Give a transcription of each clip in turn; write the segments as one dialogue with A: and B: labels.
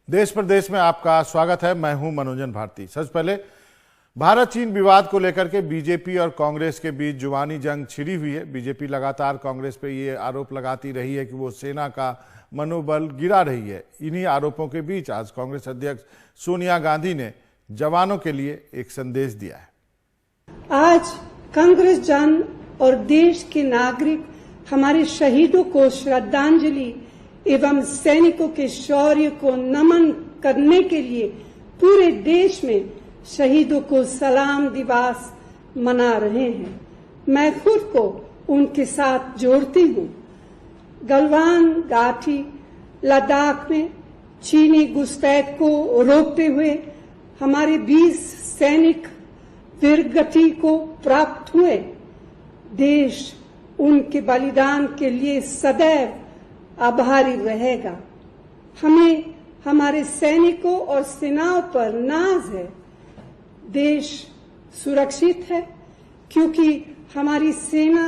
A: देश प्रदेश में आपका स्वागत है। मैं हूं मनोजन भारती। सबसे पहले भारत चीन विवाद को लेकर के बीजेपी और कांग्रेस के बीच जुबानी जंग छिड़ी हुई है। बीजेपी लगातार कांग्रेस पे ये आरोप लगाती रही है कि वो सेना का मनोबल गिरा रही है। इन्हीं आरोपों के बीच आज कांग्रेस अध्यक्ष सोनिया गांधी ने जवानों के लिए एक संदेश दिया है।
B: आज कांग्रेस जन और देश के नागरिक हमारे शहीदों को श्रद्धांजलि एवं सैनिकों के शौर्य को नमन करने के लिए पूरे देश में शहीदों को सलाम दिवस मना रहे हैं। मैं खुद को उनके साथ जोड़ती हूँ। गलवान घाटी लद्दाख में चीनी घुसपैठ को रोकते हुए हमारे 20 सैनिक वीरगति को प्राप्त हुए। देश उनके बलिदान के लिए सदैव आभारी रहेगा। हमें हमारे सैनिकों और सेनाओं पर नाज है। देश सुरक्षित है क्योंकि हमारी सेना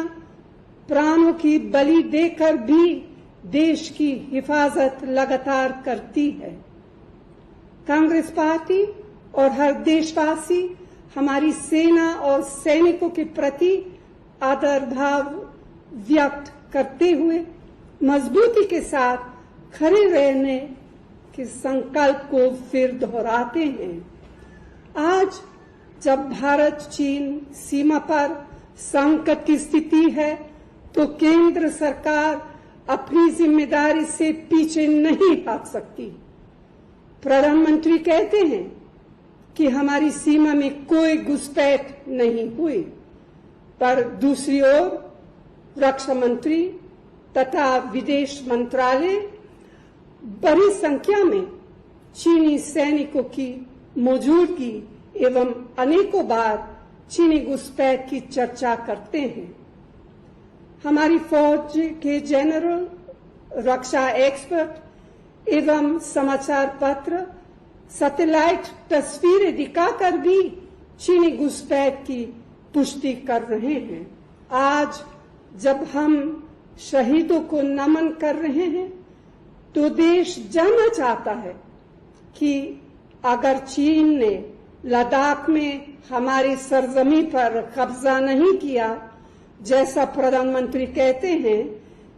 B: प्राणों की बलि देकर भी देश की हिफाजत लगातार करती है। कांग्रेस पार्टी और हर देशवासी हमारी सेना और सैनिकों के प्रति आदर भाव व्यक्त करते हुए मजबूती के साथ खड़े रहने के संकल्प को फिर दोहराते हैं। आज जब भारत चीन सीमा पर संकट की स्थिति है तो केंद्र सरकार अपनी जिम्मेदारी से पीछे नहीं हट सकती। प्रधानमंत्री कहते हैं कि हमारी सीमा में कोई घुसपैठ नहीं हुई, पर दूसरी ओर रक्षा मंत्री तथा विदेश मंत्रालय बड़ी संख्या में चीनी सैनिकों की मौजूदगी एवं अनेकों बार चीनी घुसपैठ की चर्चा करते हैं। हमारी फौज के जनरल, रक्षा एक्सपर्ट एवं समाचार पत्र सैटेलाइट तस्वीरें दिखाकर भी चीनी घुसपैठ की पुष्टि कर रहे हैं। आज जब हम शहीदों को नमन कर रहे हैं तो देश जानना चाहता है कि अगर चीन ने लद्दाख में हमारी सरजमी पर कब्जा नहीं किया जैसा प्रधानमंत्री कहते हैं,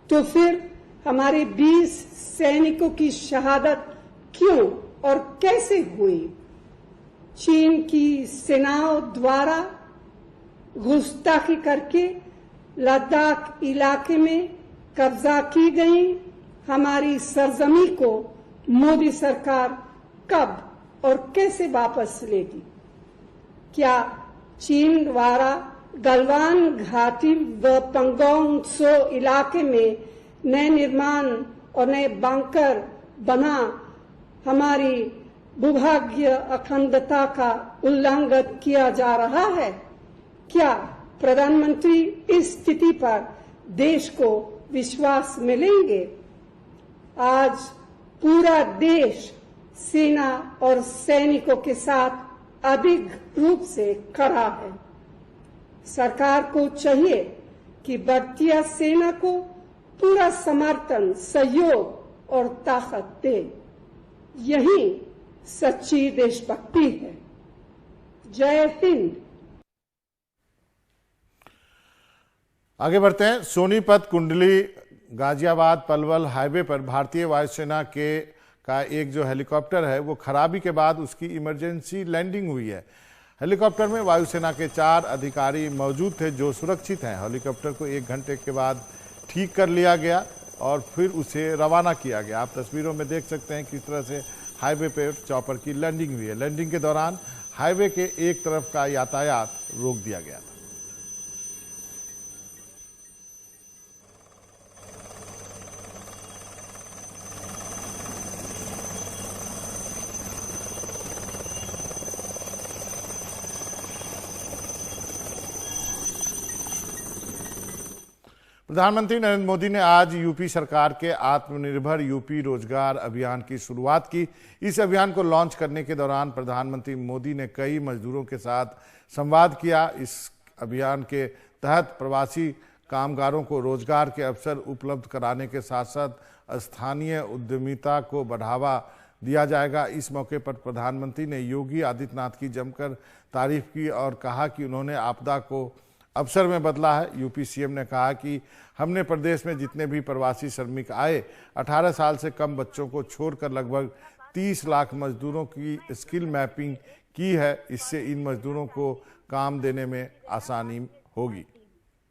B: तो फिर हमारे 20 सैनिकों की शहादत क्यों और कैसे हुई? चीन की सेनाओं द्वारा घुसपैठ करके लद्दाख इलाके में कब्जा की गई हमारी सरजमी को मोदी सरकार कब और कैसे वापस लेगी? क्या चीन द्वारा गलवान घाटी व पंगोंग त्सो इलाके में नए निर्माण और नए बंकर बना हमारी भूभागीय अखंडता का उल्लंघन किया जा रहा है? क्या प्रधानमंत्री इस स्थिति पर देश को विश्वास मिलेंगे? आज पूरा देश सेना और सैनिकों के साथ अधिक रूप से खड़ा है। सरकार को चाहिए कि भारतीय सेना को पूरा समर्थन, सहयोग और ताकत दे। यही सच्ची देशभक्ति है। जय हिंद।
A: आगे बढ़ते हैं। सोनीपत कुंडली गाजियाबाद पलवल हाईवे पर भारतीय वायुसेना का एक जो हेलीकॉप्टर है वो खराबी के बाद उसकी इमरजेंसी लैंडिंग हुई है। हेलीकॉप्टर में वायुसेना के 4 अधिकारी मौजूद थे जो सुरक्षित हैं। हेलीकॉप्टर को 1 घंटे के बाद ठीक कर लिया गया और फिर उसे रवाना किया गया। आप तस्वीरों में देख सकते हैं किस तरह से हाईवे पर चॉपर की लैंडिंग हुई है। लैंडिंग के दौरान हाईवे के एक तरफ का यातायात रोक दिया गया था। प्रधानमंत्री नरेंद्र मोदी ने आज यूपी सरकार के आत्मनिर्भर यूपी रोजगार अभियान की शुरुआत की। इस अभियान को लॉन्च करने के दौरान प्रधानमंत्री मोदी ने कई मजदूरों के साथ संवाद किया। इस अभियान के तहत प्रवासी कामगारों को रोजगार के अवसर उपलब्ध कराने के साथ साथ स्थानीय उद्यमिता को बढ़ावा दिया जाएगा। इस मौके पर प्रधानमंत्री ने योगी आदित्यनाथ की जमकर तारीफ की और कहा कि उन्होंने आपदा को अवसर में बदला है। यूपी सीएम ने कहा कि हमने प्रदेश में जितने भी प्रवासी श्रमिक आए 18 साल से कम बच्चों को छोड़कर लगभग 30 लाख मजदूरों की स्किल मैपिंग की है। इससे इन मजदूरों को काम देने में आसानी होगी।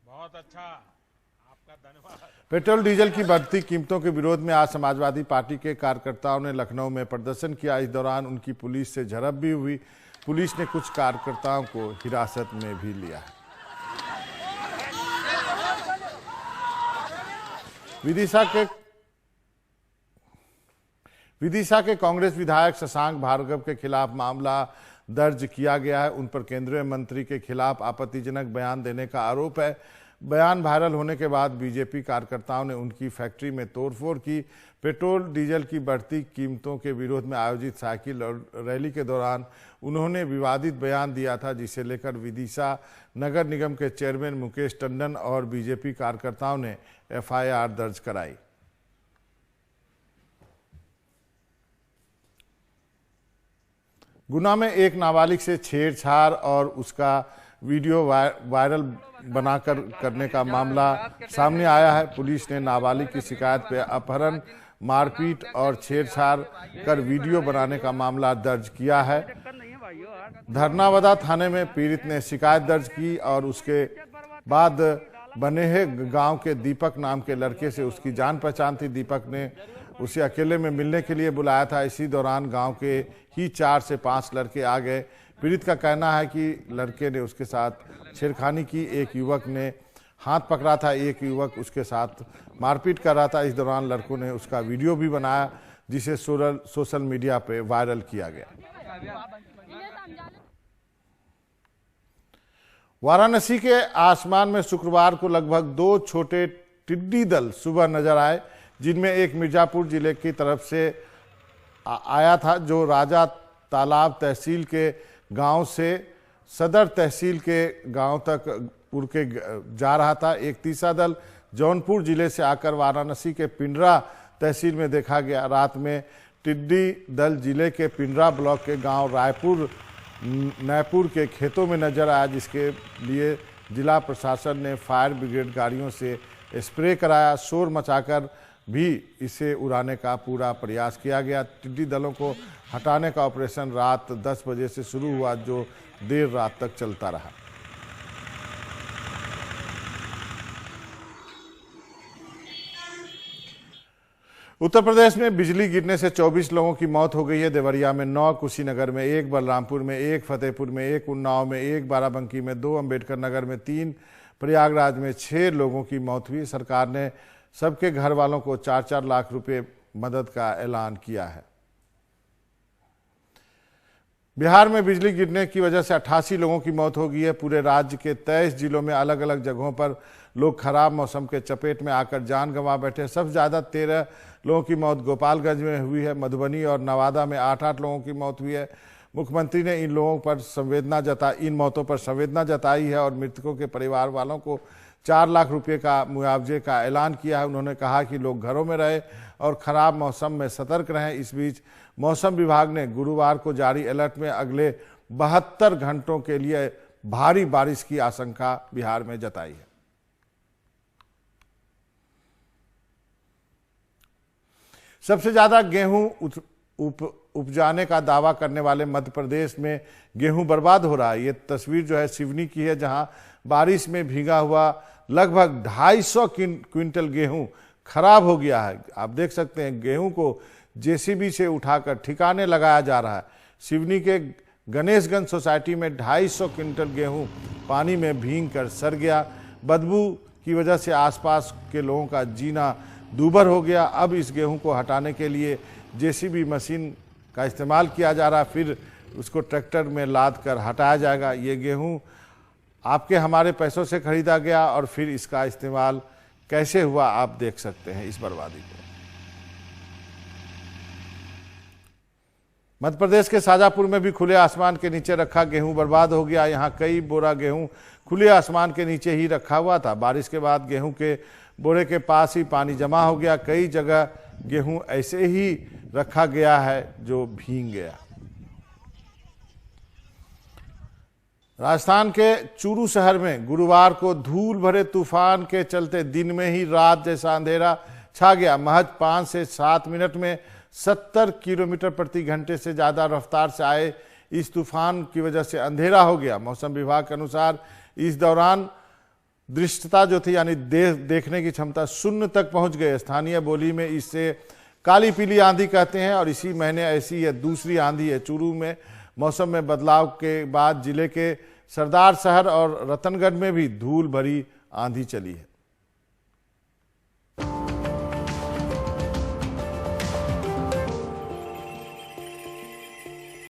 C: बहुत अच्छा, आपका धन्यवाद।
A: पेट्रोल डीजल की बढ़ती कीमतों के विरोध में आज समाजवादी पार्टी के कार्यकर्ताओं ने लखनऊ में प्रदर्शन किया। इस दौरान उनकी पुलिस से झड़प भी हुई। पुलिस ने कुछ कार्यकर्ताओं को हिरासत में भी लिया है। विदिशा के कांग्रेस विधायक शशांक भार्गव के खिलाफ मामला दर्ज किया गया है। उन पर केंद्रीय मंत्री के खिलाफ आपत्तिजनक बयान देने का आरोप है। बयान वायरल होने के बाद बीजेपी कार्यकर्ताओं ने उनकी फैक्ट्री में तोड़फोड़ की। पेट्रोल डीजल की बढ़ती कीमतों के विरोध में आयोजित साइकिल रैली के दौरान उन्होंने विवादित बयान दिया था, जिसे लेकर विदिशा नगर निगम के चेयरमैन मुकेश टंडन और बीजेपी कार्यकर्ताओं ने एफआईआर दर्ज कराई। गुना में एक नाबालिग से छेड़छाड़ और उसका वीडियो वायरल बनाकर करने का मामला सामने आया है। पुलिस ने नाबालिग की शिकायत पर अपहरण, मारपीट और छेड़छाड़ कर वीडियो बनाने का मामला दर्ज किया है। धरनावदा थाने में पीड़ित ने शिकायत दर्ज की और उसके बाद बनेहे गांव के दीपक नाम के लड़के से उसकी जान पहचान थी। दीपक ने उसे अकेले में मिलने के लिए बुलाया था। इसी दौरान गांव के ही 4 से 5 लड़के आ गए। पीड़ित का कहना है कि लड़के ने उसके साथ छेड़खानी की। एक युवक ने हाथ पकड़ा था, एक युवक उसके साथ मारपीट कर रहा था। इस दौरान लड़कों ने उसका वीडियो भी बनाया, जिसे सोशल मीडिया पे वायरल किया गया। वाराणसी के आसमान में शुक्रवार को लगभग 2 छोटे टिड्डी दल सुबह नजर आए, जिनमें एक मिर्जापुर जिले की तरफ से आया था, जो राजा तालाब तहसील के गांव से सदर तहसील के गांव तक उड़ के जा रहा था। एक तीसरा दल जौनपुर जिले से आकर वाराणसी के पिंडरा तहसील में देखा गया। रात में टिड्डी दल जिले के पिंडरा ब्लॉक के गांव रायपुर नैपुर के खेतों में नजर आया, जिसके लिए जिला प्रशासन ने फायर ब्रिगेड गाड़ियों से स्प्रे कराया। शोर मचाकर भी इसे उड़ाने का पूरा प्रयास किया गया। टिड्डी दलों को हटाने का ऑपरेशन रात 10 बजे से शुरू हुआ, जो देर रात तक चलता रहा। उत्तर प्रदेश में बिजली गिरने से 24 लोगों की मौत हो गई है। देवरिया में 9, कुशीनगर में 1, बलरामपुर में 1, फतेहपुर में 1, उन्नाव में 1, बाराबंकी में 2, अंबेडकर नगर में 3, प्रयागराज में 6 लोगों की मौत हुई। सरकार ने सबके घर वालों को 4-4 लाख रुपए मदद का ऐलान किया है। बिहार में बिजली गिरने की वजह से 88 लोगों की मौत हो गई है। पूरे राज्य के 23 जिलों में अलग अलग जगहों पर लोग खराब मौसम के चपेट में आकर जान गंवा बैठे। सबसे ज़्यादा 13 लोगों की मौत गोपालगंज में हुई है। मधुबनी और नवादा में 8-8 लोगों की मौत हुई है। मुख्यमंत्री ने इन मौतों पर संवेदना जताई है और मृतकों के परिवार वालों को 4 लाख रुपए का मुआवजे का ऐलान किया है। उन्होंने कहा कि लोग घरों में रहे और खराब मौसम में सतर्क रहें। इस बीच मौसम विभाग ने गुरुवार को जारी अलर्ट में अगले 72 घंटों के लिए भारी बारिश की आशंका बिहार में जताई है। सबसे ज्यादा गेहूं उपजाने का दावा करने वाले मध्य प्रदेश में गेहूं बर्बाद हो रहा है। ये तस्वीर जो है सिवनी की है, जहां बारिश में भीगा हुआ लगभग 250 क्विंटल गेहूं खराब हो गया है। आप देख सकते हैं गेहूं को जेसीबी से उठाकर ठिकाने लगाया जा रहा है। सिवनी के गणेशगंज सोसाइटी में 250 क्विंटल गेहूं पानी में भीग कर सड़ गया। बदबू की वजह से आसपास के लोगों का जीना दूभर हो गया। अब इस गेहूं को हटाने के लिए जेसीबी मशीन का इस्तेमाल किया जा रहा है, फिर उसको ट्रैक्टर में लाद कर हटाया जाएगा। ये गेहूं आपके हमारे पैसों से खरीदा गया और फिर इसका इस्तेमाल कैसे हुआ आप देख सकते हैं इस बर्बादी को। मध्य प्रदेश के शाजापुर में भी खुले आसमान के नीचे रखा गेहूं बर्बाद हो गया। यहां कई बोरा गेहूं खुले आसमान के नीचे ही रखा हुआ था। बारिश के बाद गेहूं के बोरे के पास ही पानी जमा हो गया। कई जगह गेहूं ऐसे ही रखा गया है जो भीग गया। राजस्थान के चूरू शहर में गुरुवार को धूल भरे तूफान के चलते दिन में ही रात जैसा अंधेरा छा गया। महज 5 से 7 मिनट में 70 किलोमीटर प्रति घंटे से ज्यादा रफ्तार से आए इस तूफान की वजह से अंधेरा हो गया। मौसम विभाग के अनुसार इस दौरान दृष्टता जो थी यानी देखने की क्षमता शून्य तक पहुंच गई। स्थानीय बोली में इसे काली पीली आंधी कहते हैं और इसी महीने ऐसी यह दूसरी आंधी है। चूरू में मौसम में बदलाव के बाद जिले के सरदार शहर और रतनगढ़ में भी धूल भरी आंधी चली है।